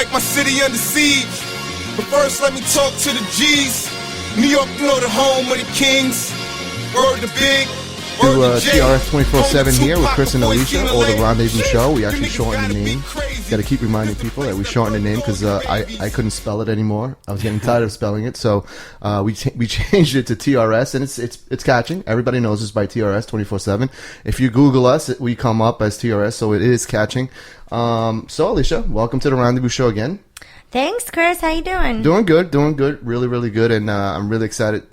like my city under siege. But first let me talk to the G's. New York, you know, the home of the kings. Word to Big. To TRS 24/7 here with Cris and Alysia, or the Rendezvous Show. We actually shortened the name. Got to keep reminding people that we shortened the name because I couldn't spell it anymore. I was getting tired of spelling it, so we changed it to TRS, and it's catching. Everybody knows us by TRS 24/7. If you Google us, we come up as TRS, so it is catching. So Alysia, welcome to the Rendezvous Show again. Thanks, Cris. How you doing? Doing good. Really, really good. And I'm really excited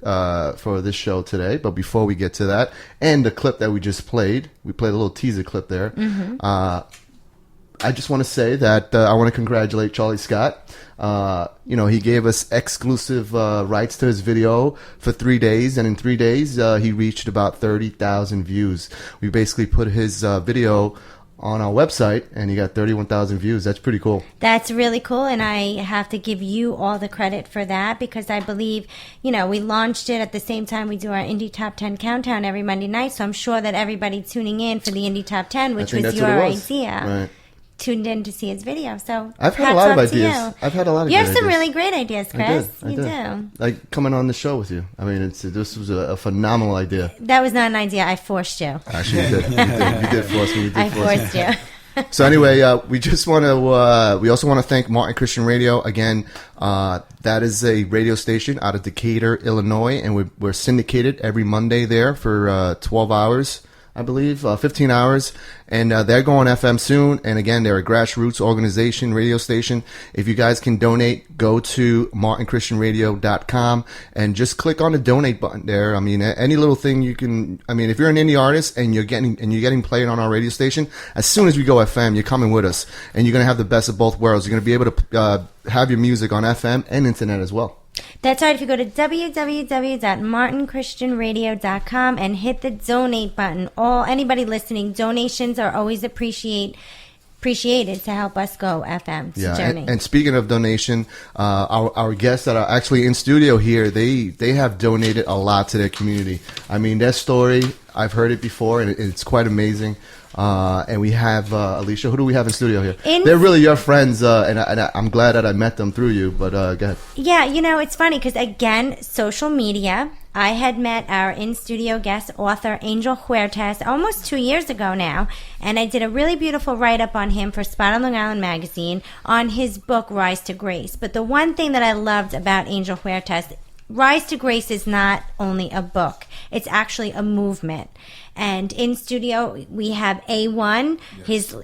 for this show today. But before we get to that, and the clip that we just played, we played a little teaser clip there. Mm-hmm. I just want to say that I want to congratulate Charlie Scott. He gave us exclusive rights to his video for 3 days. And in 3 days, he reached about 30,000 views. We basically put his video on our website, and he got 31,000 views. That's pretty cool. That's really cool, and I have to give you all the credit for that because I believe, we launched it at the same time we do our Indie Top 10 countdown every Monday night, so I'm sure that everybody tuning in for the Indie Top 10, which was your idea, right, tuned in to see his video. So I've had a lot of ideas. You have some really great ideas, Cris. You do. Like coming on the show with you. I mean, this was a phenomenal idea. That was not an idea. I forced you. Actually, you did. You did force me. I forced you. So anyway, we just want to. We also want to thank Martin Christian Radio again. That is a radio station out of Decatur, Illinois, and we're syndicated every Monday there for 12 hours. I believe, 15 hours, and they're going FM soon. And again, they're a grassroots organization, radio station. If you guys can donate, go to martinchristianradio.com and just click on the donate button there. I mean, any little thing you can. I mean, if you're an indie artist and you're getting played on our radio station, as soon as we go FM, you're coming with us, and you're gonna have the best of both worlds. You're gonna be able to have your music on FM and internet as well. That's right. If you go to www.martinchristianradio.com and hit the donate button, anybody listening, donations are always appreciated to help us go FM. Yeah, and speaking of donation, our guests that are actually in studio here, they have donated a lot to their community. I mean, their story, I've heard it before, and it's quite amazing. And we have Alysia. Who do we have in studio here? They're really your friends, and I'm glad that I met them through you. But go ahead. Yeah, it's funny because again, social media. I had met our in-studio guest author Angel Huertas almost 2 years ago now, and I did a really beautiful write-up on him for Spot on Long Island magazine on his book Rise to Grace. But the one thing that I loved about Angel Huertas, Rise to Grace is not only a book; it's actually a movement. And in studio, we have A-One, his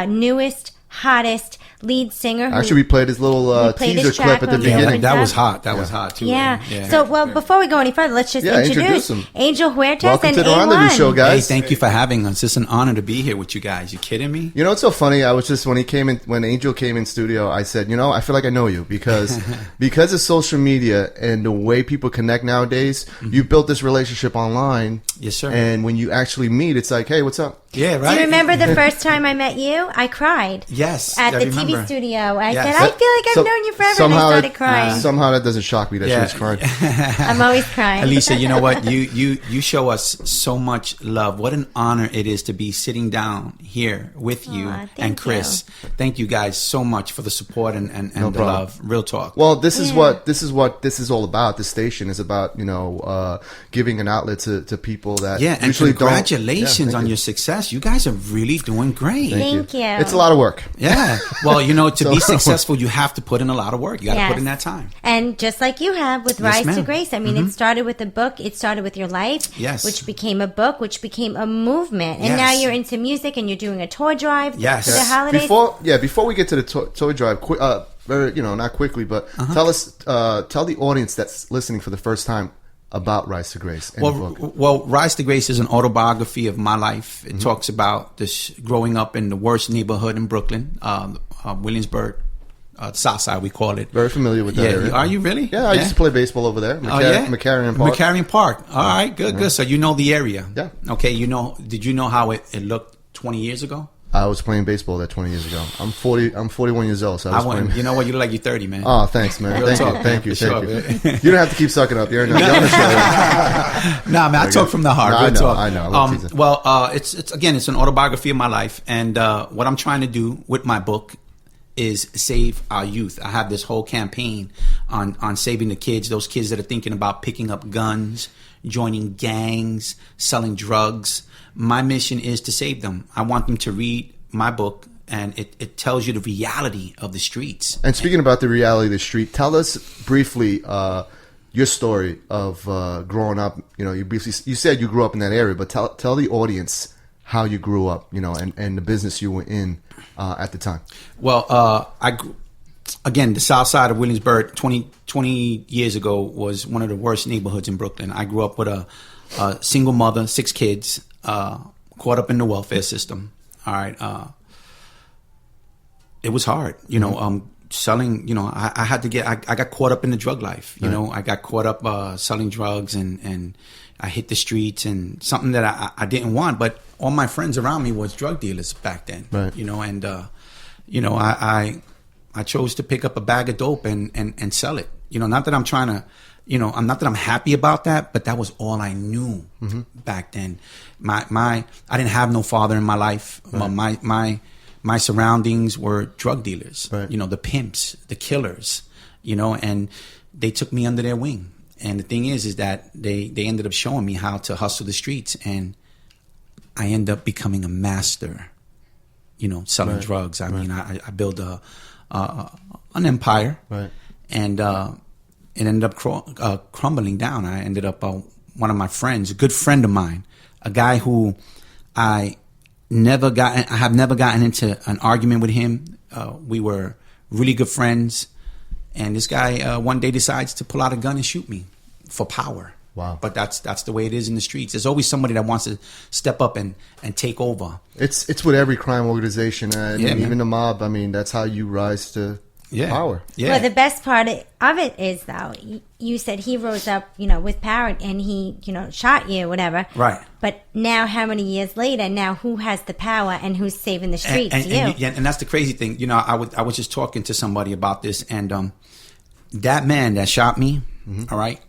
newest, hottest lead singer. Actually, we played his little teaser clip at the beginning. That was hot. That was hot, too. Yeah. So, before we go any further, let's just introduce him. Angel Huertas. Welcome and to the Rendezvous Show, guys. Hey, thank you for having us. It's an honor to be here with you guys. You kidding me? You know, it's so funny. I was just, when Angel came in studio, I said, I feel like I know you because of social media and the way people connect nowadays, you built this relationship online. Yes, sir. And when you actually meet, it's like, hey, what's up? Yeah, right. Do you remember the first time I met you? I cried. Yes. At the TV studio. I said, I feel like I've known you forever, and I started crying. Somehow that doesn't shock me that she was crying. I'm always crying. Alysia, you know what? You show us so much love. What an honor it is to be sitting down here with you and Cris. Thank you guys so much for the support and the love. Real talk. Well, this is what this is all about. This station is about, giving an outlet to people that usually congratulations on your success. You guys are really doing great. Thank you. It's a lot of work. Yeah. Well, to be successful, you have to put in a lot of work. You got to put in that time. And just like you have with Rise to Grace, I mean, it started with a book. It started with your life, which became a book, which became a movement. And now you're into music and you're doing a tour drive for the holidays. Before we get to the tour drive, not quickly, but tell the audience that's listening for the first time about Rise to Grace. Well, Rise to Grace is an autobiography of my life. It talks about this growing up in the worst neighborhood in Brooklyn, Williamsburg, South Side, we call it. Very familiar with that area. Are you really? Yeah, I used to play baseball over there. McCarran Park. McCarran Park. All right, good. So you know the area. Yeah. Okay, did you know how it looked 20 years ago? I was playing baseball there 20 years ago. I'm 41 years old, so I was playing. You know what? You look like you're 30, man. Oh, thanks, man. Thank you. You don't have to keep sucking up. You're on the show. Nah, man, I talk from the heart. I know. It's an autobiography of my life, and what I'm trying to do with my book is save our youth. I have this whole campaign on saving the kids, those kids that are thinking about picking up guns, joining gangs, selling drugs. My mission is to save them. I want them to read my book, and it tells you the reality of the streets. And speaking about the reality of the street, tell us briefly your story of growing up. You know, you said you grew up in that area, but tell the audience how you grew up, you know, and the business you were in at the time. Well, again, the south side of Williamsburg 20 years ago was one of the worst neighborhoods in Brooklyn. I grew up with a single mother, 6 kids, caught up in the welfare system. All right. It was hard, you know, selling, you know, I got caught up in the drug life. You know, I got caught up selling drugs, and I hit the streets, and something that I didn't want, but all my friends around me was drug dealers back then, you know, and, you know, I chose to pick up a bag of dope and sell it. You know, not that I'm trying to, you know, not that I'm happy about that, but that was all I knew back then. I didn't have no father in my life. My surroundings were drug dealers, you know, the pimps, the killers, you know, and they took me under their wing. And the thing is that they ended up showing me how to hustle the streets, and I ended up becoming a master, you know, selling drugs. I mean, I built an empire, and it ended up crumbling down. I ended up one of my friends, a good friend of mine, a guy who I have never gotten into an argument with him. We were really good friends, and this guy one day decides to pull out a gun and shoot me for power. Wow! But that's the way it is in the streets. There's always somebody that wants to step up and take over. It's with every crime organization, and even the mob. I mean, that's how you rise to power. Yeah. Well, the best part of it is, though, you said he rose up, you know, with power, and he, you know, shot you, whatever. Right. But now, how many years later? Now, who has the power and who's saving the streets? And that's the crazy thing. You know, I was just talking to somebody about this, and that man that shot me, all right,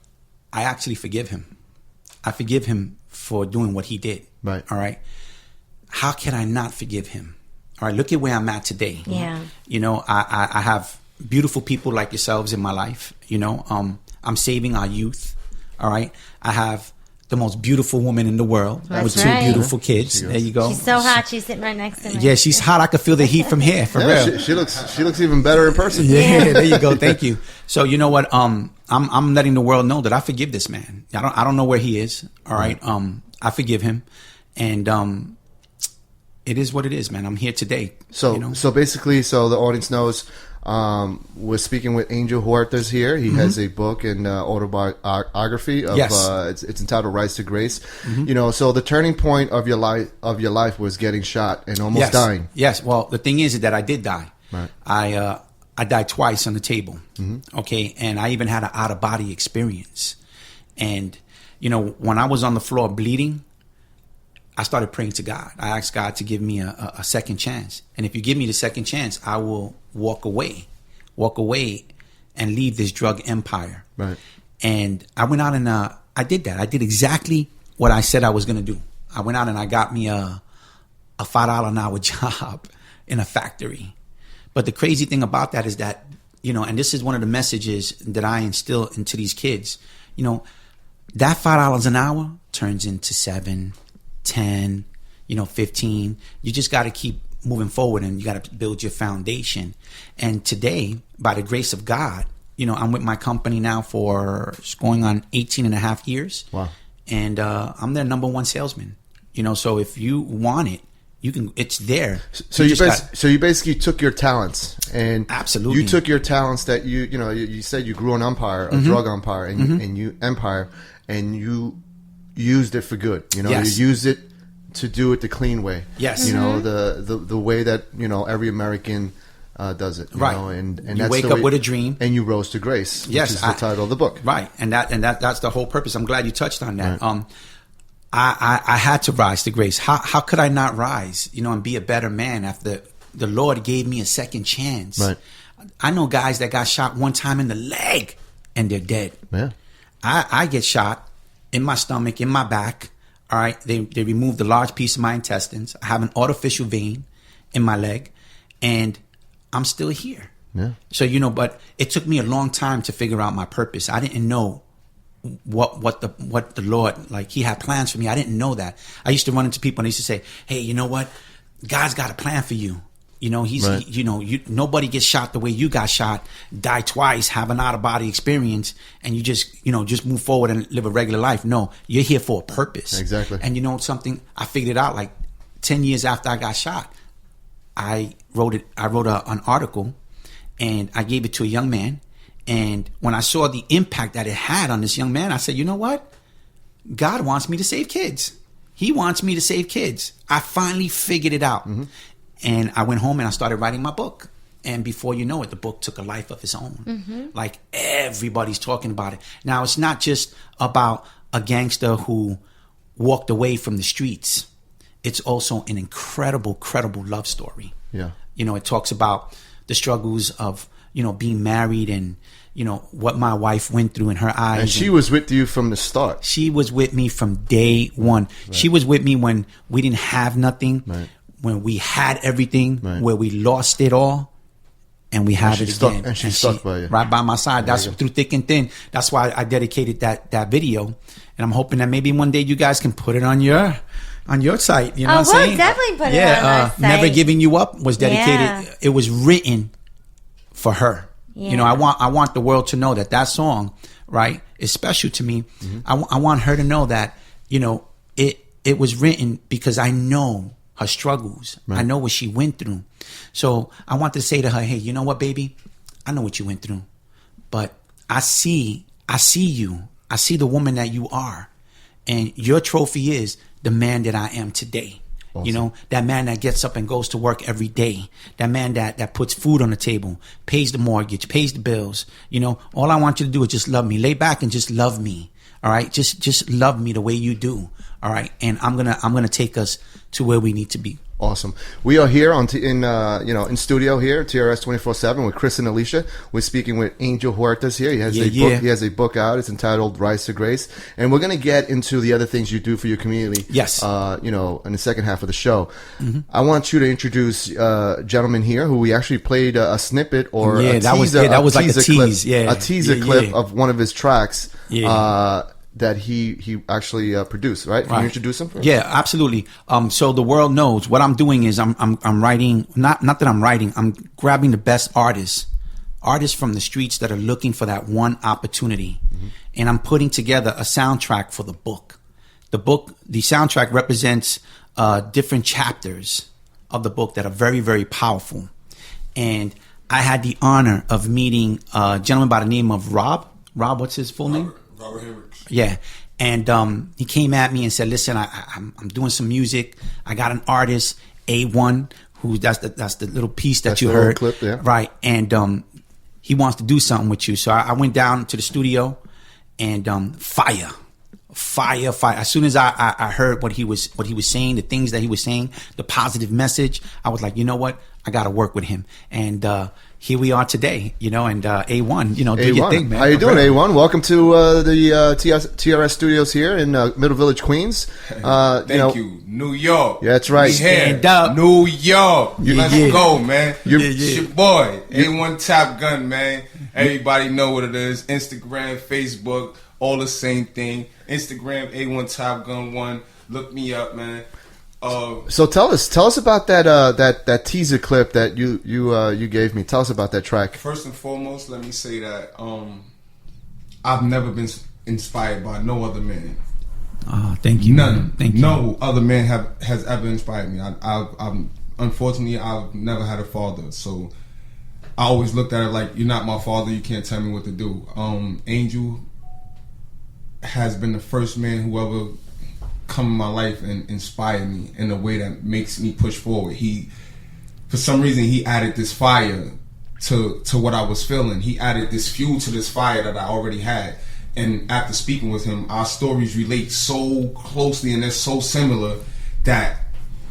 I actually forgive him. I forgive him for doing what he did. Right. All right. How can I not forgive him? All right. Look at where I'm at today. Yeah. You know, I have beautiful people like yourselves in my life. You know, I'm saving our youth. All right. I have the most beautiful woman in the world with 2 beautiful kids. There you go. She's so hot. She's sitting right next to me. Yeah, she's hot. I could feel the heat from here. For real. She looks even better in person. Yeah, there you go. Thank you. So you know what? I'm letting the world know that I forgive this man. I don't know where he is. All right. I forgive him, and it is what it is, man. I'm here today. So you know? So basically, so the audience knows. We're speaking with Angel Huertas here. He has a book and autobiography of it's entitled Rise to Grace. You know, so the turning point of your life was getting shot and almost dying. Yes. Well, the thing is that I did die. Right. I died twice on the table. Okay, and I even had an out of body experience. And you know, when I was on the floor bleeding, I started praying to God. I asked God to give me a second chance. And if you give me the second chance, I will walk away and leave this drug empire. Right. And I went out and I did that. I did exactly what I said I was going to do. I went out and I got me a $5 an hour job in a factory. But the crazy thing about that is that, you know, and this is one of the messages that I instill into these kids, you know, that $5 an hour turns into 7, 10, you know, 15. You just got to keep moving forward, and you got to build your foundation. And today, by the grace of God, you know, I'm with my company now for going on 18 and a half years. Wow. And I'm their number 1 salesman. You know, so if you want it, you can. It's there. So you basically took your talents, and absolutely, you took your talents that you know, you said you grew an empire, a drug empire, and you used it for good. You know, you used it to do it the clean way. Yes. You know, the way that, you know, every American does it. You know? And you that's wake up with a dream, and you rose to grace. Which is the title of the book. Right. And that's the whole purpose. I'm glad you touched on that. Right. I had to rise to grace. How could I not rise, you know, and be a better man after the Lord gave me a second chance? Right. I know guys that got shot one time in the leg and they're dead. Yeah. I get shot in my stomach, in my back. All right. They removed a large piece of my intestines. I have an artificial vein in my leg, and I'm still here. Yeah. So, you know, but it took me a long time to figure out my purpose. I didn't know what the Lord, like, he had plans for me. I didn't know that. I used to run into people and they used to say, hey, you know what? God's got a plan for you. You know, Right. Nobody gets shot the way you got shot, die twice, have an out of body experience, and you just move forward and live a regular life. No, you're here for a purpose. Exactly. And you know something? I figured it out like 10 years after I got shot. I wrote an article, and I gave it to a young man. And when I saw the impact that it had on this young man, I said, you know what? God wants me to save kids. He wants me to save kids. I finally figured it out. Mm-hmm. And I went home and I started writing my book. And before you know it, the book took a life of its own. Mm-hmm. Like, everybody's talking about it. Now, it's not just about a gangster who walked away from the streets. It's also an incredible love story. Yeah. You know, it talks about the struggles of, you know, being married and, you know, what my wife went through in her eyes. And she was with you from the start. She was with me from day one. Right. She was with me when we didn't have nothing, right. When we had everything, right. Where we lost it all, and we have it again. And she stuck by you. Right by my side. That's through thick and thin. That's why I dedicated that video. And I'm hoping that maybe one day you guys can put it on your site. You know what I'm saying? We'll definitely put it on our site. Never Giving You Up was dedicated. Yeah. It was written for her. Yeah. You know, I want the world to know that song, right, is special to me. Mm-hmm. I want her to know that, you know, it was written because I know her struggles. Right. I know what she went through. So I want to say to her, hey, you know what, baby? I know what you went through, but I see you. I see the woman that you are, and your trophy is the man that I am today. Awesome. You know, that man that gets up and goes to work every day. That man that puts food on the table, pays the mortgage, pays the bills. You know, all I want you to do is just love me. Lay back and just love me. All right, just love me the way you do. All right, and I'm gonna take us to where we need to be. Awesome. We are here in studio here, TRS 24/7 with Cris and Alysia. We're speaking with Angel Huertas here. He has book. He has a book out. It's entitled Rise to Grace, and we're going to get into the other things you do for your community. Yes. In the second half of the show. Mm-hmm. I want you to introduce a gentleman here who we actually played a snippet or a teaser. That was like a tease. Clip, a teaser clip of one of his tracks. Yeah. That he actually produced, right? Can you introduce him? Yeah, absolutely. So the world knows what I'm doing is I'm writing. Not that I'm writing. I'm grabbing the best artists from the streets that are looking for that one opportunity, mm-hmm. and I'm putting together a soundtrack for the book. The soundtrack represents different chapters of the book that are very, very powerful. And I had the honor of meeting a gentleman by the name of Rob. Rob, what's his full name? Robert Henricks. Yeah. And he came at me and said, listen, I'm doing some music. I got an artist, A-One, who that's the little piece that you heard. Clip, yeah. Right. And he wants to do something with you. So I went down to the studio and fire. As soon as I heard what he was saying, the things that he was saying, the positive message, I was like, you know what? I got to work with him. And here we are today, you know, and A-One, you know, do your thing, man. How you doing, A-One? Welcome to the TRS studios here in Middle Village, Queens. Thank you. New York. Yeah, that's right. Stand up. New York. Let's go, man. It's your boy, A-One Top Gun, man. Everybody know what it is. Instagram, Facebook, all the same thing. Instagram, A-One Top Gun 1. Look me up, man. So tell us about that teaser clip that you gave me. Tell us about that track. First and foremost, let me say that I've never been inspired by no other man. Thank you. None. Thank you. No other man has ever inspired me. Unfortunately, I've never had a father, so I always looked at it like, you're not my father. You can't tell me what to do. Angel has been the first man who ever come in my life and inspire me in a way that makes me push forward. For some reason, he added this fire to what I was feeling. He added this fuel to this fire that I already had. And after speaking with him, our stories relate so closely and they're so similar that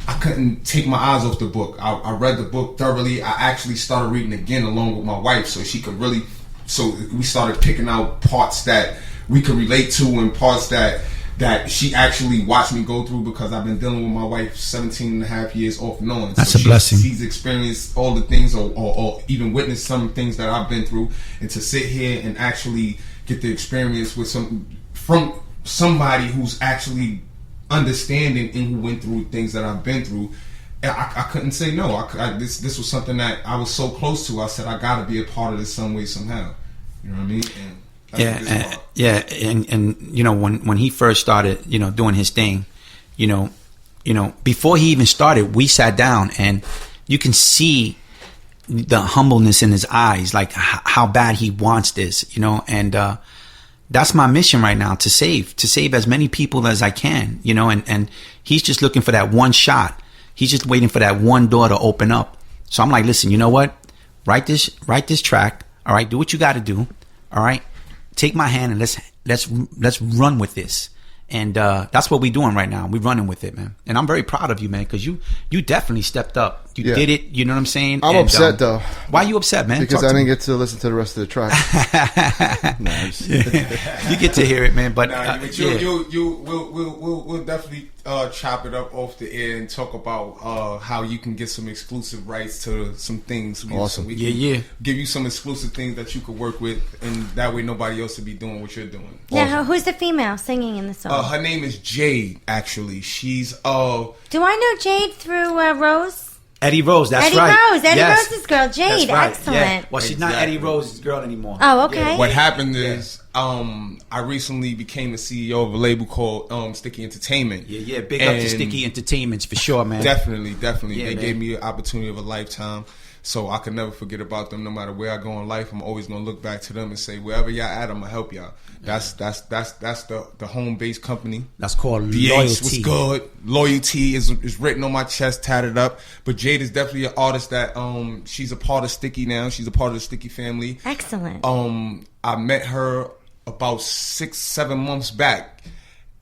I couldn't take my eyes off the book. I read the book thoroughly. I actually started reading again along with my wife so she could really. So we started picking out parts that we could relate to and parts that that she actually watched me go through, because I've been dealing with my wife 17 and a half years off and on. That's a blessing. She's experienced all the things or even witnessed some things that I've been through, and to sit here and actually get the experience with from somebody who's actually understanding and who went through things that I've been through, I couldn't say no. This was something that I was so close to. I said I got to be a part of this some way, somehow. You know what I mean? And you know, when he first started, you know, doing his thing, you know, before he even started, we sat down and you can see the humbleness in his eyes, like how bad he wants this, you know, and that's my mission right now, to save as many people as I can, you know, and he's just looking for that one shot. He's just waiting for that one door to open up. So I'm like, listen, you know what? Write this track. All right, do what you got to do. All right, take my hand and let's run with this. And that's what we're doing right now. We're running with it, man. And I'm very proud of you, man, because you definitely stepped up. You did it. You know what I'm saying? I'm upset though. Why are you upset, man? Because I didn't get to listen to the rest of the track. You get to hear it, man. But we'll definitely chop it up off the air and talk about how you can get some exclusive rights to some things. Awesome. So we can give you some exclusive things that you could work with, and that way nobody else will be doing what you're doing. Yeah, Awesome. who's the female singing in the song? Her name is Jade. Actually, she's Do I know Jade through Rose? Eddie Rose, that's Eddie right. Rose, Eddie Rose's girl, Jade. Right. Excellent. Yeah. Well, she's not Eddie Rose's girl anymore. Oh, okay. What happened is, I recently became the CEO of a label called Sticky Entertainment. Yeah. Big up to Sticky Entertainments for sure, man. Definitely. Yeah, They man. gave me an opportunity of a lifetime. So I can never forget about them. No matter where I go in life, I'm always gonna look back to them and say, wherever y'all at, I'm gonna help y'all. That's the home based company. That's called BH loyalty. was good. Loyalty is written on my chest, tatted up. But Jade is definitely an artist that she's a part of Sticky now. She's a part of the Sticky family. Excellent. I met her about 6-7 months back,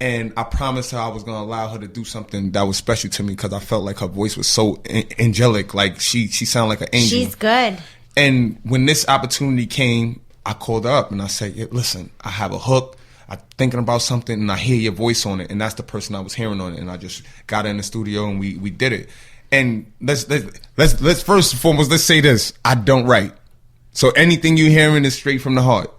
and I promised her I was gonna allow her to do something that was special to me, because I felt like her voice was so angelic. Like she sounded like an angel. She's good. And when this opportunity came, I called her up and I said, listen, I have a hook. I'm thinking about something and I hear your voice on it. And that's the person I was hearing on it. And I just got in the studio and we did it. And let's first and foremost, let's say this. I don't write. So anything you're hearing is straight from the heart.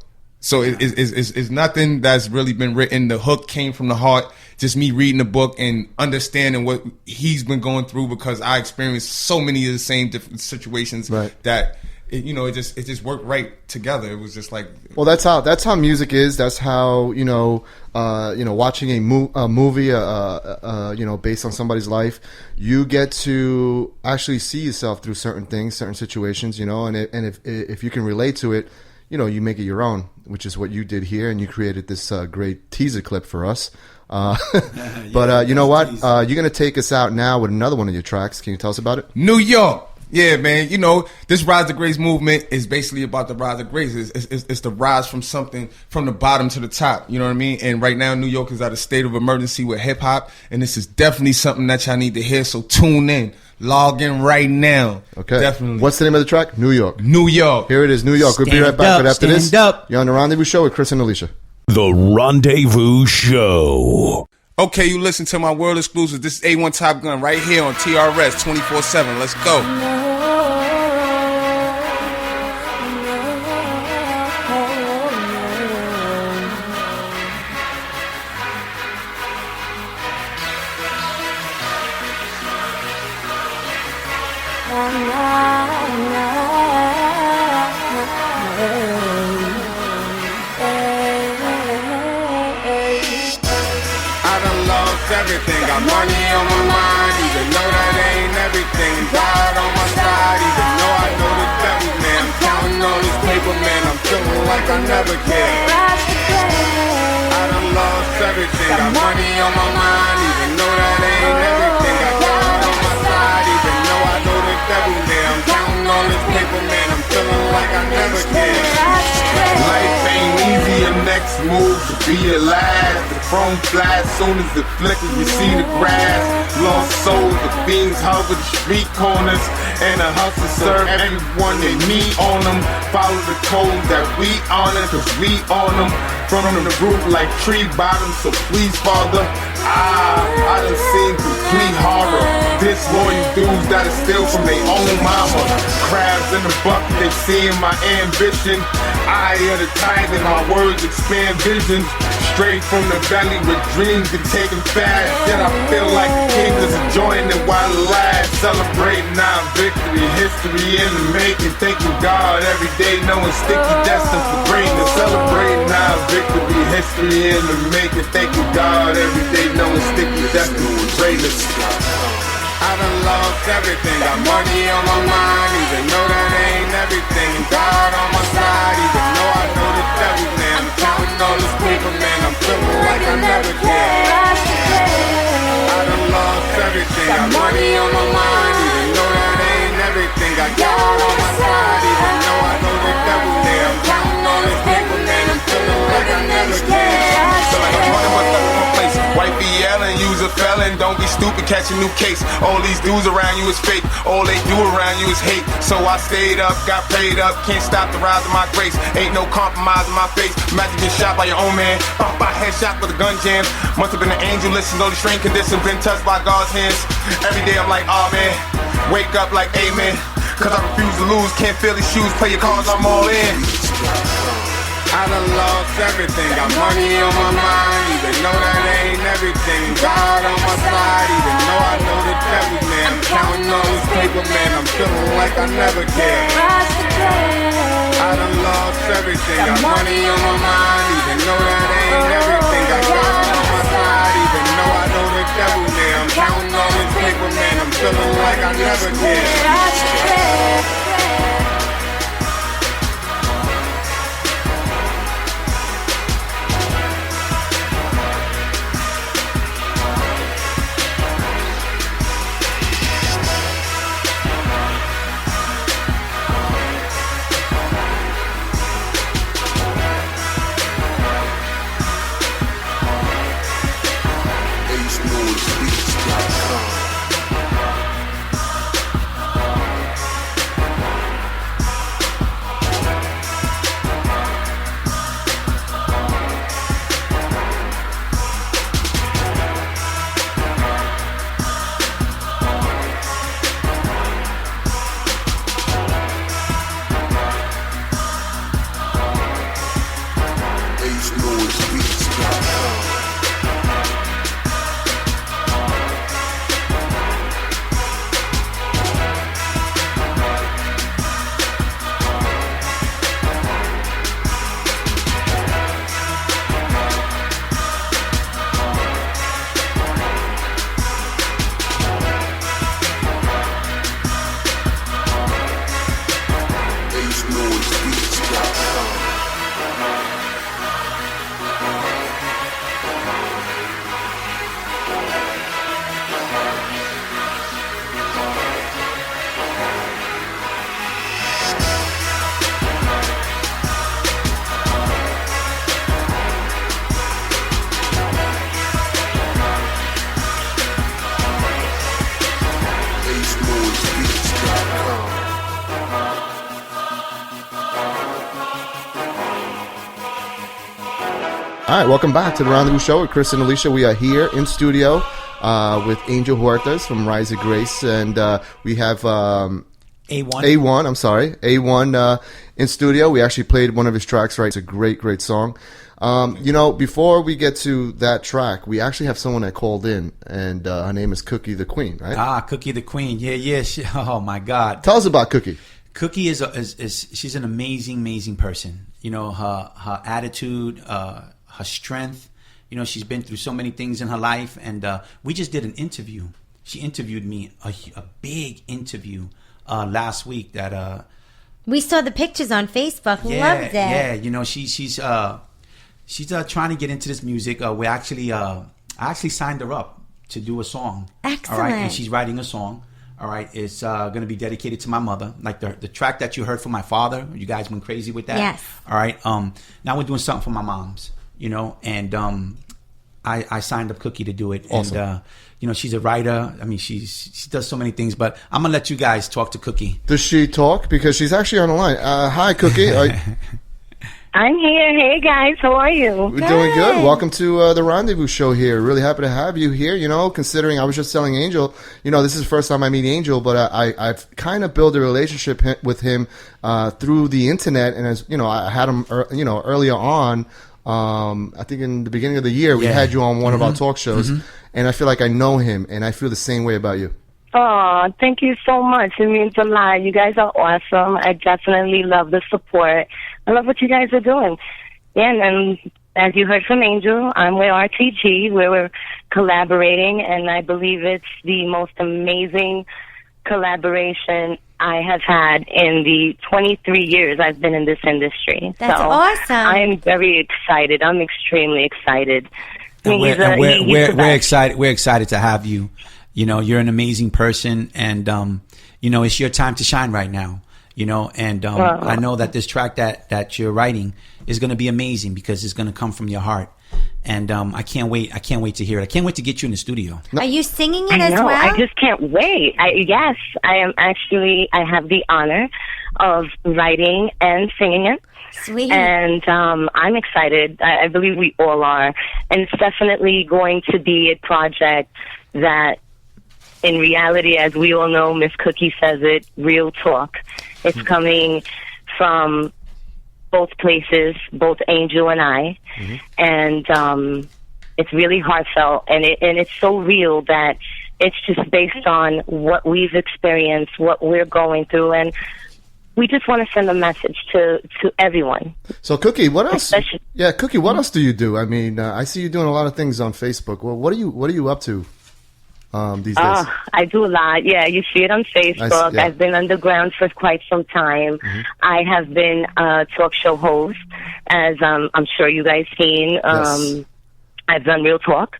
So it's nothing that's really been written. The hook came from the heart. Just me reading the book and understanding what he's been going through, because I experienced so many of the same different situations that it just worked right together. It was just like, well, that's how music is. That's how watching a movie based on somebody's life, you get to actually see yourself through certain things, certain situations, and if you can relate to it, you make it your own, which is what you did here, and you created this great teaser clip for us. But you know what? You're going to take us out now with another one of your tracks. Can you tell us about it? New York. Yeah, man. This Rise to Grace movement is basically about the rise of grace. It's the rise from something from the bottom to the top. You know what I mean? And right now, New York is at a state of emergency with hip hop, and this is definitely something that y'all need to hear. So tune in, log in right now. Okay. Definitely. What's the name of the track? New York. New York. Here it is, New York. We'll be right back. But after this, you're on the Rendezvous Show with Cris and Alysia. The Rendezvous Show. Okay, you listen to my world exclusive. This is A-One Top Gun right here on TRS 24/7. Let's go. Everything, got money on my mind, even though that ain't everything. God on my side, even though I know the devil, man. I'm counting all this paper, man. I'm feeling like I never cared. I done lost everything, got money on my mind, even though that ain't everything. Got God on my side, even though I know the devil, man. I'm counting all this paper, man. I'm feeling like I never cared. Life ain't easy, and next move to be the last. The chrome flies soon as it flickers, you see the grass. Lost souls, the fiends hover the street corners, and the hustlers serve everyone they meet on them. Follow the code that we honor, cause we on them. From the roof like tree bottoms, so please, Father, I done seen complete horror. Disloyal dudes that'll steal from their own mama. Crabs in the bucket, they seeing my ambition. I hear the tide and my words expand visions. Straight from the belly with dreams get taken fast. Yet I feel like the king is enjoying it while it lasts. Celebrating our victory, history in the making. Thanking God every day, knowing sticky destined for greatness. Celebrating our victory, history in the making. Thanking God every day, knowing sticky destined for greatness. I done lost everything, got money on my mind, even though that ain't everything. God on my side, even though I know the devil, man. I'm counting all this paper, man, I'm feeling like I never cared. I done lost everything, got money on my mind, even though that ain't everything. Got God on my side, even though I know the devil, man. I'm counting all this paper, man, I'm feeling like I never cared. Feel like I'm running my stuff in my place. White be yelling, you's a felon. Don't be stupid, catch a new case. All these dudes around you is fake. All they do around you is hate. So I stayed up, got prayed up. Can't stop the rise of my grace. Ain't no compromise in my face. Imagine getting shot by your own man. By headshot with a gun jam. Must have been an angel. Listen, all these strange conditions been touched by God's hands. Every day I'm like, oh man. Wake up like amen. Cause I refuse to lose. Can't feel these shoes. Play your cards, I'm all in. I done lost everything, got money on my mind, even though that ain't everything. God on my side, even though I know the devil, man. I'm counting all this paper, man, I'm feeling like I never cared. I done lost everything, got money on my mind, even though that ain't everything. Got God on my side, even though I know the devil, man. I'm counting all this paper, man, I'm feeling like I never cared. All right, welcome back to the Rendezvous Show with Cris and Alysia. We are here in studio with Angel Huertas from Rise of Grace, and we have A-One. A-One in studio. We actually played one of his tracks, right? It's a great, great song. You know, before we get to that track, we actually have someone that called in, and her name is Cookie the Queen, right? Ah, Cookie the Queen. Yeah. Oh my God. Tell us about Cookie. Cookie is she's an amazing person. You know, her attitude, her strength. You know, she's been through so many things in her life, and we just did an interview. She interviewed me, a big interview last weweek that we saw the pictures on Facebook. Loved it. Yeah, you know, she's trying to get into this music. I actually signed her up to do a song. Excellent. All right, and she's writing a song. All right, it's going to be dedicated to my mother. Like the track that you heard from my father. You guys went crazy with that. Yes. All right. Now we're doing something for my moms. and I signed up Cookie to do it. Awesome. And she's a writer. I mean, she does so many things. But I'm gonna let you guys talk to Cookie. Does she talk? Because she's actually on the line. Hi, Cookie. I'm here. Hey, guys. How are you? We're doing good. Welcome to the Rendezvous Show here. Really happy to have you here. Considering I was just telling Angel, this is the first time I meet Angel, but I've kind of built a relationship with him through the internet. And as I had him, earlier on. I think in the beginning of the year, we had you on one of our talk shows, and I feel like I know him, and I feel the same way about you. Oh, thank you so much. It means a lot. You guys are awesome. I definitely love the support. I love what you guys are doing. Yeah, and as you heard from Angel, I'm with RTG, where we're collaborating, and I believe it's the most amazing collaboration I have had in the 23 years I've been in this industry. That's awesome. I'm very excited. I'm extremely excited. We're excited. We're excited to have you. You're an amazing person, and it's your time to shine right now. I know that this track that you're writing is going to be amazing because it's going to come from your heart. And I can't wait. I can't wait to hear it. I can't wait to get you in the studio. Are you singing it as well? I just can't wait. Yes, I am actually. I have the honor of writing and singing it. Sweet. And I'm excited. I believe we all are. And it's definitely going to be a project that, in reality, as we all know, Miss Cookie says it, real talk. It's coming from both places, both Angel and I, and it's really heartfelt, and it's so real that it's just based on what we've experienced, what we're going through, and we just want to send a message to everyone. So, Cookie, what else? Cookie, what else do you do? I mean, I see you doing a lot of things on Facebook. Well, what are you up to these days? I do a lot. Yeah, you see it on Facebook. I've been underground for quite some time. I have been a talk show host, as I'm sure you guys seen. I've done Real Talk.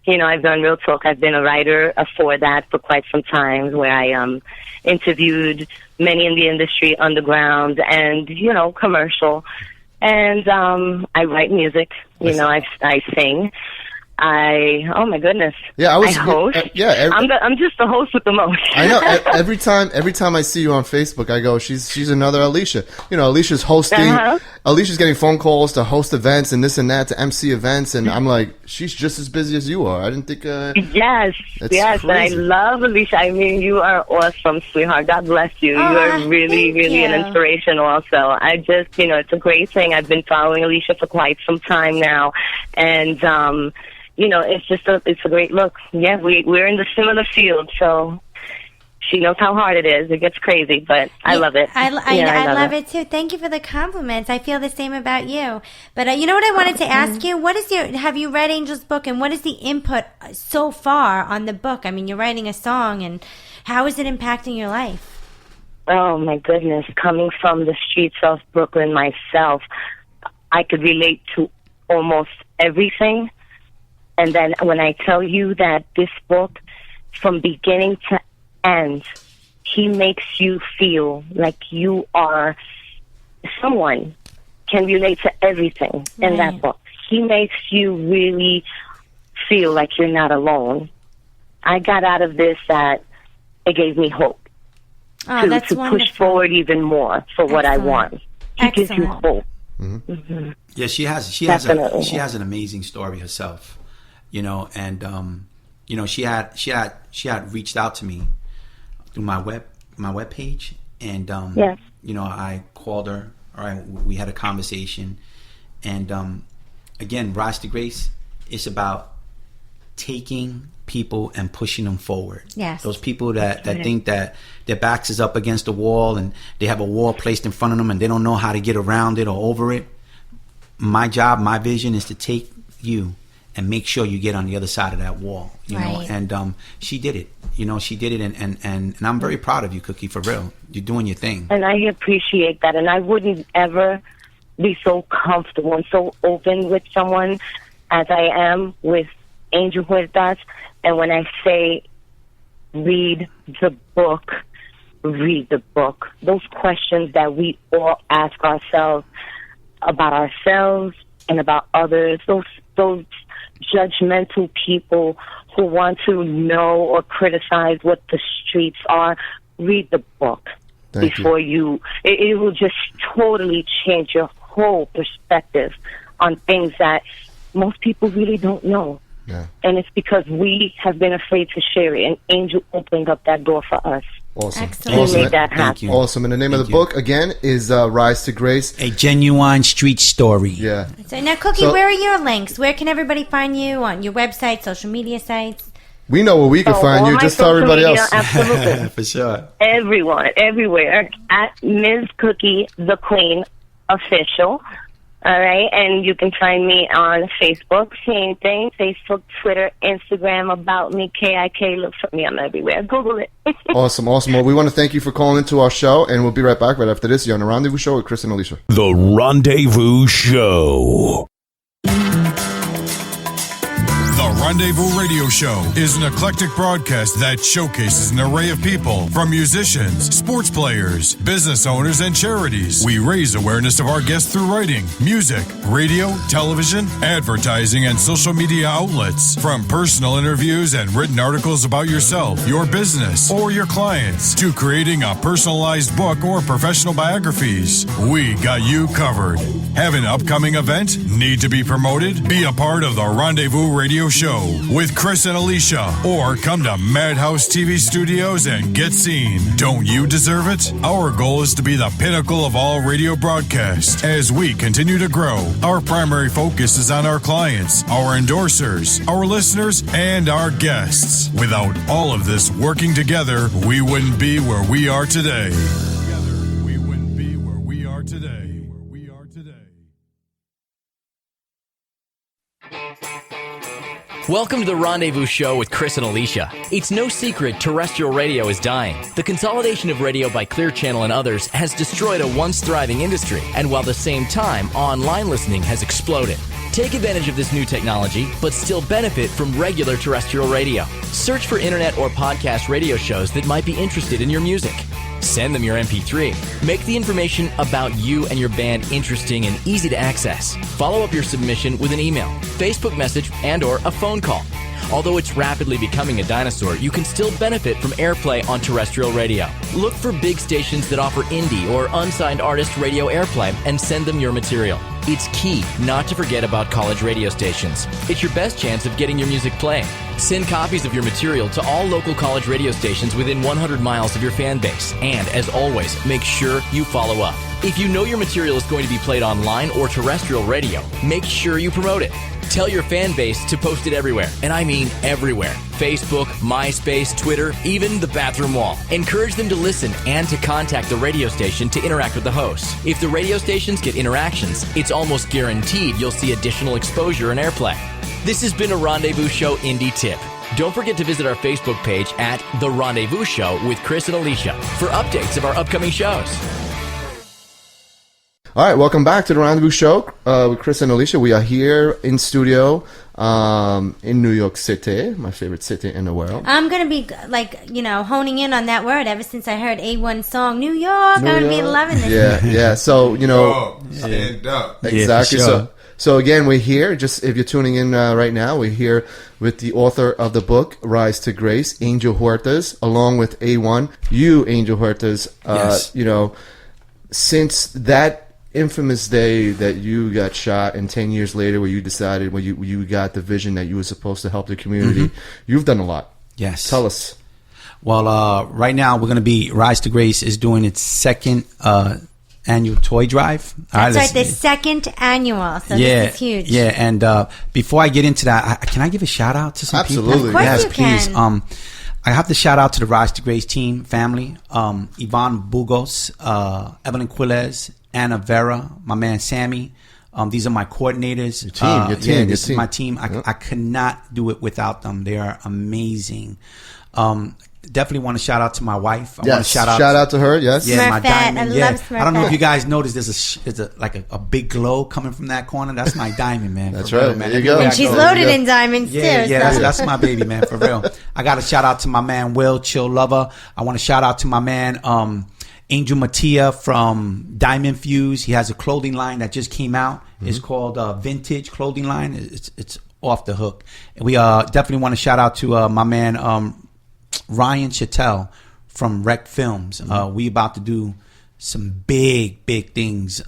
I've done Real Talk. I've been a writer for that for quite some time, where I interviewed many in the industry, underground, and, commercial. And I write music. I sing. Oh my goodness! Yeah, I host. I'm just the host with the most. I know. Every time I see you on Facebook, I go, she's another Alysia. Alicia's hosting. Alicia's getting phone calls to host events and this and that, to MC events, and I'm like, she's just as busy as you are. I didn't think. Yes, crazy. And I love Alysia. I mean, you are awesome, sweetheart. God bless you. You are really an inspiration. Also, I just, it's a great thing. I've been following Alysia for quite some time now, and it's a great look. Yeah, we're in the similar field, so she knows how hard it is. It gets crazy, but I love it. I love it too. Thank you for the compliments. I feel the same about you. But you know what I wanted to ask you? Have you read Angel's book, and what is the input so far on the book? I mean, you're writing a song, and how is it impacting your life? Oh my goodness. Coming from the streets of Brooklyn myself, I could relate to almost everything. And then when I tell you that this book, from beginning to end, he makes you feel like you are someone, can relate to everything in that book. He makes you really feel like you're not alone. I got out of this that it gave me hope to push forward even more for what I want. He gives you hope. Yeah, she has an amazing story herself. And she had reached out to me through my web page, and I called her. All right, we had a conversation, and again, Rise to Grace is about taking people and pushing them forward. Yes, those people that think that their backs is up against the wall and they have a wall placed in front of them and they don't know how to get around it or over it. My job, my vision is to take you and make sure you get on the other side of that wall, you know. And she did it, and I'm very proud of you, Cookie, for real. You're doing your thing. And I appreciate that. And I wouldn't ever be so comfortable and so open with someone as I am with Angel Huertas. And when I say read the book, those questions that we all ask ourselves about ourselves, and about others, those judgmental people who want to know or criticize what the streets are, read the book before you. It will just totally change your whole perspective on things that most people really don't know. Yeah. And it's because we have been afraid to share it, and Angel opened up that door for us. Awesome. Excellent. Awesome. Made that happen. Awesome. And the name of the book, again, is Rise to Grace. A genuine street story. Yeah. So now, Cookie, where are your links? Where can everybody find you on your website, social media sites? We know where we can find all you. my Just tell social everybody media, else. Absolutely. For sure. Everyone, everywhere, at Ms. Cookie, the Queen Official. All right, and you can find me on Facebook, same thing, Facebook, Twitter, Instagram, About Me, KIK, look for me, I'm everywhere. Google it. Awesome. Well, we want to thank you for calling into our show, and we'll be right back right after this. You're on the Rendezvous Show with Cris and Alysia. The Rendezvous Show. The Rendezvous Radio Show is an eclectic broadcast that showcases an array of people, from musicians, sports players, business owners, and charities. We raise awareness of our guests through writing, music, radio, television, advertising, and social media outlets. From personal interviews and written articles about yourself, your business, or your clients, to creating a personalized book or professional biographies, we got you covered. Have an upcoming event? Need to be promoted? Be a part of the Rendezvous Radio Show with Cris and Alysia, or come to Madhouse TV Studios and get seen. Don't you deserve it? Our goal is to be the pinnacle of all radio broadcasts. As we continue to grow, our primary focus is on our clients, our endorsers, our listeners, and our guests. Without all of this working together, we wouldn't be where we are today. We wouldn't be where we are today. Welcome to the Rendezvous Show with Cris and Alysia. It's no secret terrestrial radio is dying. The consolidation of radio by Clear Channel and others has destroyed a once thriving industry, and while at the same time, online listening has exploded. Take advantage of this new technology, but still benefit from regular terrestrial radio. Search for internet or podcast radio shows that might be interested in your music. Send them your MP3. Make the information about you and your band interesting and easy to access. Follow up your submission with an email, Facebook message, and/or a phone call. Although it's rapidly becoming a dinosaur, you can still benefit from airplay on terrestrial radio. Look for big stations that offer indie or unsigned artist radio airplay and send them your material. It's key not to forget about college radio stations. It's your best chance of getting your music played. Send copies of your material to all local college radio stations within 100 miles of your fan base. And, as always, make sure you follow up. If you know your material is going to be played online or terrestrial radio, make sure you promote it. Tell your fan base to post it everywhere, and I mean everywhere. Facebook, MySpace, Twitter, even the bathroom wall. Encourage them to listen and to contact the radio station to interact with the hosts. If the radio stations get interactions, it's almost guaranteed you'll see additional exposure and airplay. This has been a Rendezvous Show Indie Tip. Don't forget to visit our Facebook page at The Rendezvous Show with Cris and Alysia for updates of our upcoming shows. All right, welcome back to the Rendezvous Show with Cris and Alysia. We are here in studio in New York City, my favorite city in the world. I'm going to be, honing in on that word ever since I heard A-One's song, New York. I'm going to be loving this. Yeah. So, Stand up. Exactly. Yeah, for sure. So again, we're here, just if you're tuning in right now, we're here with the author of the book, Rise to Grace, Angel Huertas, along with A-One. You, Angel Huertas, yes. Since that infamous day that you got shot, and 10 years later where you decided, where you got the vision that you were supposed to help the community, you've done a lot. Yes. Tell us. Well, right now we're going to be, Rise to Grace is doing its second annual toy drive. That's right, the second annual. So this is huge. Yeah, and before I get into that, can I give a shout out to some people? Of course yes, you please. can. I have to shout out to the Rise to Grace team, family, Yvonne Bugos, Evelyn Quiles, Anna Vera, my man Sammy. These are my coordinators. Your team. This is my team. I could not do it without them. They are amazing. Definitely want to shout out to my wife. I want to shout out to her. Yes. Yeah, my Smurfette. diamond. I Yeah. love Smurfette. I don't know if you guys noticed. There's a big glow coming from that corner. That's my diamond, man. That's for real, right. man. There you go. And she's loaded in diamonds, Yeah, too. yeah, so. that's my baby, man, for real. I got to shout out to my man Will, Chill Lover. I want to shout out to my man Angel Mattia from Diamond Fuse. He has a clothing line that just came out. It's called Vintage Clothing Line. It's off the hook. And we definitely want to shout out to my man Ryan Chattel from Rec Films. We about to do some big things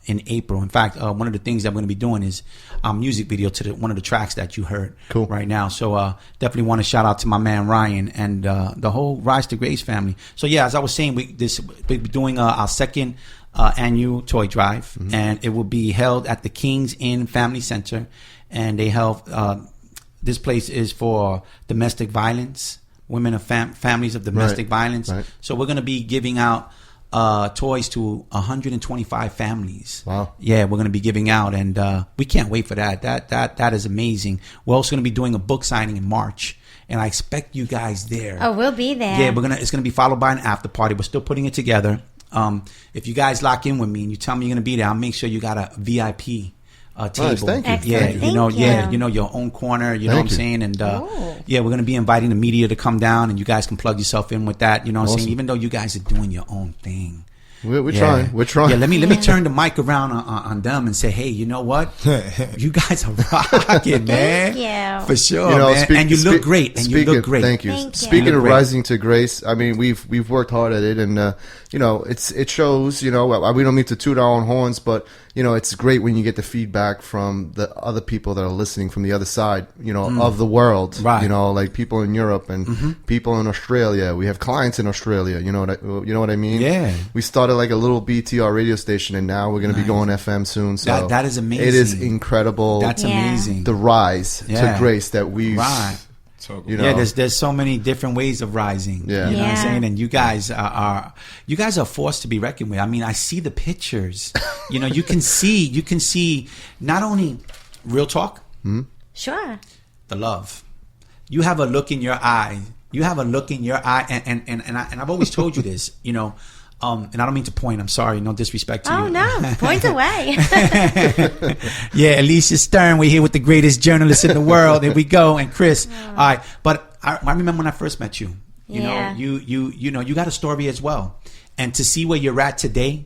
in April. In fact, one of the things that we're going to be doing is a music video to one of the tracks that you heard right now. So definitely want to shout out to my man Ryan and the whole Rise to Grace family. So yeah, as I was saying, we're doing our second annual toy drive, and it will be held at the King's Inn Family Center. And they help. This place is for domestic violence, women of families of domestic violence. Right. So we're going to be giving out toys to 125 families. Wow. Yeah, we're going to be giving out, and we can't wait for that. That is amazing. We're also going to be doing a book signing in March, and I expect you guys there. Oh, we'll be there. Yeah, it's going to be followed by an after party. We're still putting it together. If you guys lock in with me and you tell me you're going to be there, I'll make sure you got a VIP table. Nice, thank you. Excellent. Yeah, Thank you. your own corner. You know what I'm saying? And yeah, we're gonna be inviting the media to come down, and you guys can plug yourself in with that. You know what I'm saying? Even though you guys are doing your own thing. We're trying. We're trying. Yeah, let me turn the mic around on them and say, hey, you know what? You guys are rocking, man. Thank you. For sure, man. And you look great. Thank you. Thank you. Speaking of rising to grace, I mean, we've worked hard at it, and it shows. We don't need to toot our own horns, but it's great when you get the feedback from the other people that are listening from the other side, of the world. Right. Like people in Europe and people in Australia. We have clients in Australia. You know what I mean? Yeah. We started like a little BTR radio station, and now we're going to be going FM soon. So that is amazing. It is incredible. That's amazing. The rise to grace that we've. Right. Yeah, there's so many different ways of rising. Yeah. You know what I'm saying? And you guys are a force to be reckoned with. I mean, I see the pictures. You can see not only real talk, Sure. the love. You have a look in your eye. And I've always told you this, and I don't mean to point. I'm sorry, no disrespect to you. Oh no, point away. Yeah, Alysia Stern. We're here with the greatest journalist in the world. Here we go, and Cris. All right, but I remember when I first met you. You got a story as well, and to see where you're at today,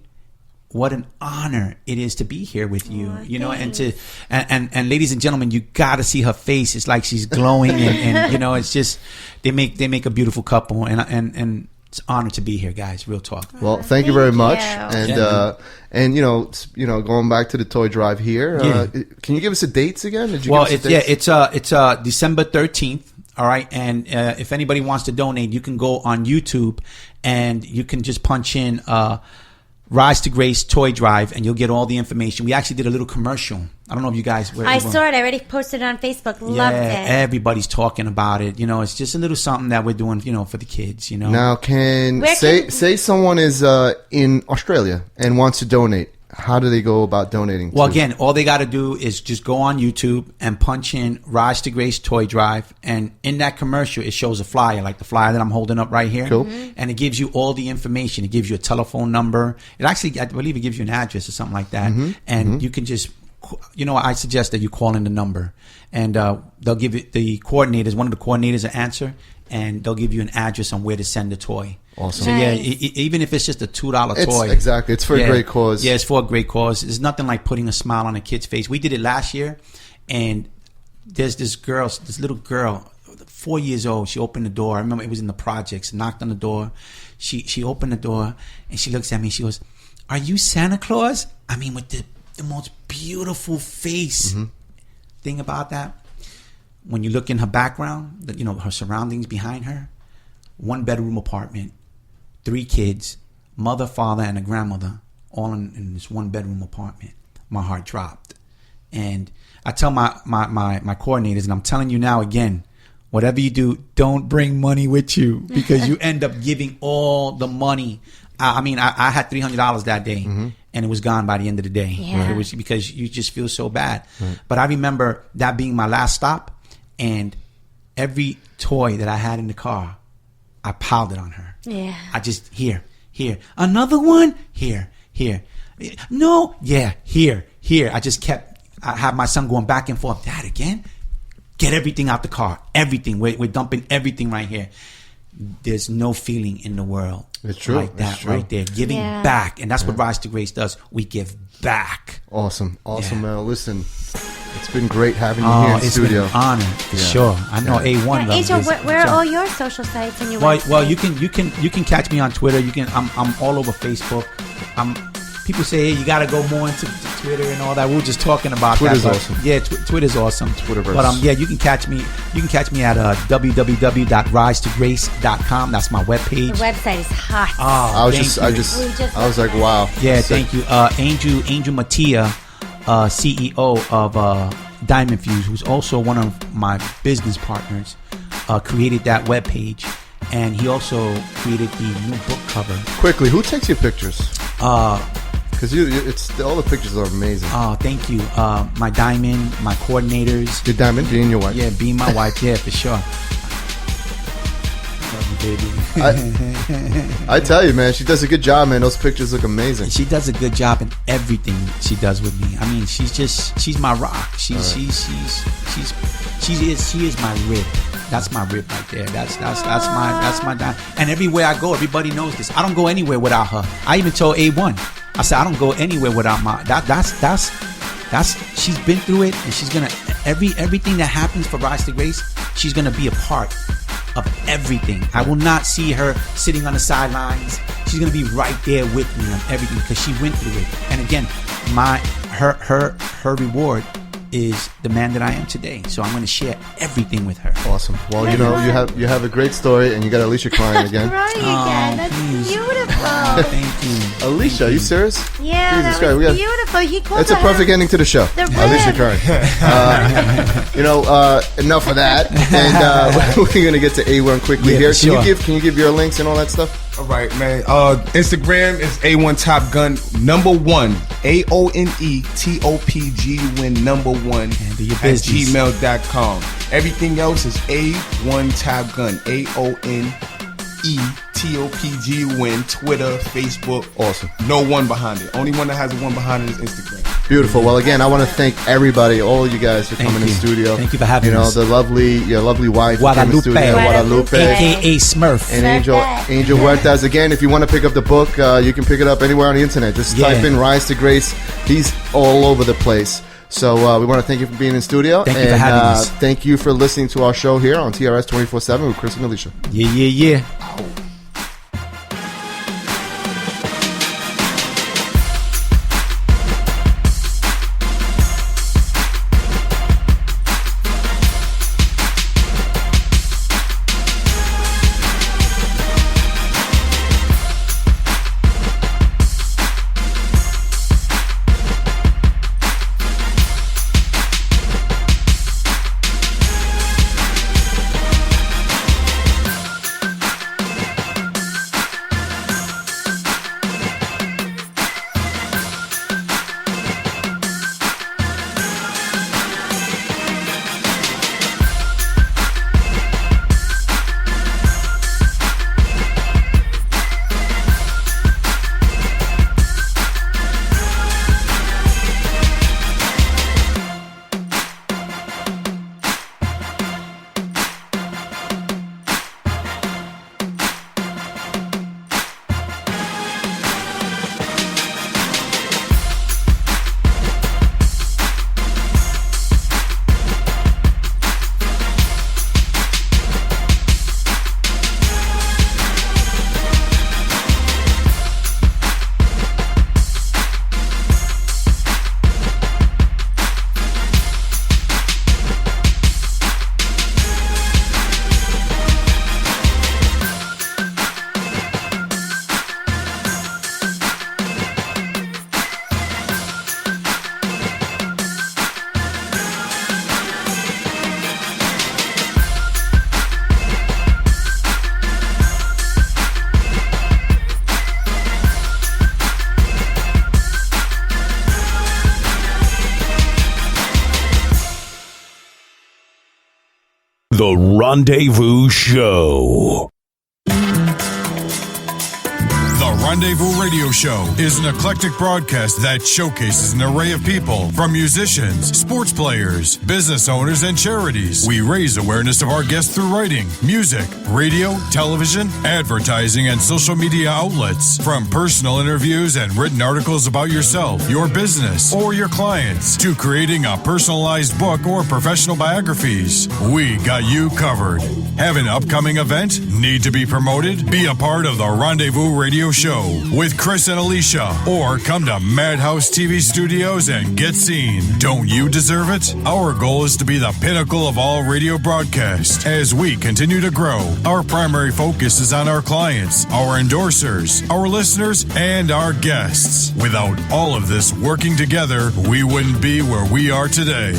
what an honor it is to be here with you. And ladies and gentlemen, you got to see her face. It's like she's glowing, and it's just they make a beautiful couple, and it's an honor to be here, guys. Real talk. Well, thank you very much. You. And going back to the toy drive here, can you give us the dates again? It's December 13th. All right, and if anybody wants to donate, you can go on YouTube and you can just punch in Rise to Grace Toy Drive, and you'll get all the information. We actually did a little commercial. I don't know if you guys I saw it. I already posted it on Facebook. Loved it. Everybody's talking about it. It's just a little something that we're doing, for the kids. Now, say someone is in Australia and wants to donate. How do they go about donating? Well, again, all they got to do is just go on YouTube and punch in Rise to Grace Toy Drive. And in that commercial, it shows a flyer, like the flyer that I'm holding up right here. Cool. And it gives you all the information. It gives you a telephone number. It actually, I believe it gives you an address or something like that. And you can just, I suggest that you call in the number. And they'll give it the coordinators, one of the coordinators will answer. And they'll give you an address on where to send the toy. Awesome. So yeah, even if it's just a $2 toy, exactly, it's for a great cause. Yeah, it's for a great cause. There's nothing like putting a smile on a kid's face. We did it last year, and there's this little girl, 4 years old. She opened the door. I remember it was in the projects. Knocked on the door. She opened the door and she looks at me. She goes, "Are you Santa Claus?" I mean, with the most beautiful face. Thing about that, when you look in her background, her surroundings behind her, 1-bedroom apartment, 3 kids, mother, father, and a grandmother, all in this 1-bedroom apartment. My heart dropped. And I tell my coordinators, and I'm telling you now again, whatever you do, don't bring money with you, because you end up giving all the money. I had $300 that day, and it was gone by the end of the day. Yeah. It was because you just feel so bad. But I remember that being my last stop, and every toy that I had in the car, I piled it on her. Yeah. I just, here, another one, here. No, yeah, here. I have my son going back and forth. Dad, again? Get everything out the car. Everything. We're dumping everything right here. there's no feeling in the world It's true. like that. It's true. Right there, giving back, and that's what Rise to Grace does. We give back. Awesome, Yeah. man. Listen, it's been great having you here in it's studio. been an honor for sure. I know A1 loves Angel, this. where are all your social sites and your website? Well, you can catch me on Twitter. I'm all over Facebook. People say, hey, you got to go more into Twitter and all that. We were just talking about Twitter's that. awesome. Yeah, Twitter's awesome. Twitterverse. But you can catch me. You can catch me at www.risetograce.com. That's my webpage. The website is hot. I was like, wow. Yeah, thank you. Angel Mattia, CEO of Diamond Fuse, who's also one of my business partners, created that webpage. And he also created the new book cover. Quickly, who takes your pictures? Because all the pictures are amazing. Oh, thank you. My Diamond, my coordinators. Your Diamond, being your wife. Yeah, being my wife. Yeah, for sure. Love you, baby. I tell you, man, she does a good job, man. Those pictures look amazing. She does a good job in everything she does with me. I mean, she's my rock. She is my rib. That's my rib right there. That's my dime. And everywhere I go, everybody knows this. I don't go anywhere without her. I even told A1. I said I don't go anywhere without my. That's. She's been through it, and she's gonna everything that happens for Rise to Grace. She's gonna be a part of everything. I will not see her sitting on the sidelines. She's gonna be right there with me on everything because she went through it. And again, her reward is the man that I am today. So I'm going to share everything with her. Awesome. Well, you have a great story, and you got Alysia crying again. Crying again. That's beautiful. Thank you. Alysia, are you serious? Yeah, Jesus that was Christ, beautiful. He called It's a perfect ending to the show. Alysia crying. Enough of that. And we're going to get to A1 quickly here. Can you give your links and all that stuff? All right, man. Instagram is A1 Top Gun #1. AONETOPG #1 at gmail.com. Everything else is A1 Top Gun. AONETOPG Twitter, Facebook. Awesome. No one behind it. Only one that has a one behind it is Instagram. Beautiful. Well, again, I want to thank everybody, all you guys for coming in studio. Thank you for having us. Your lovely wife, Guadalupe, aka Smurf, and Angel Huertas. Again, if you want to pick up the book, you can pick it up anywhere on the internet. Just type in Rise to Grace. He's all over the place. So we want to thank you for being in studio. Thank you for having us. Thank you for listening to our show here on TRS 24/7 with Cris and Alysia. Yeah. The Rendezvous Show. The Rendezvous Radio Show is an eclectic broadcast that showcases an array of people, from musicians, sports players, business owners, and charities. We raise awareness of our guests through writing, music, radio, television, advertising, and social media outlets. From personal interviews and written articles about yourself, your business, or your clients, to creating a personalized book or professional biographies, we got you covered. Have an upcoming event? Need to be promoted? Be a part of the Rendezvous Radio Show with Cris and Alysia, or come to Madhouse TV Studios and get seen. Don't you deserve it? Our goal is to be the pinnacle of all radio broadcasts. As we continue to grow, our primary focus is on our clients, our endorsers, our listeners, and our guests. Without all of this working together, we wouldn't be where we are today.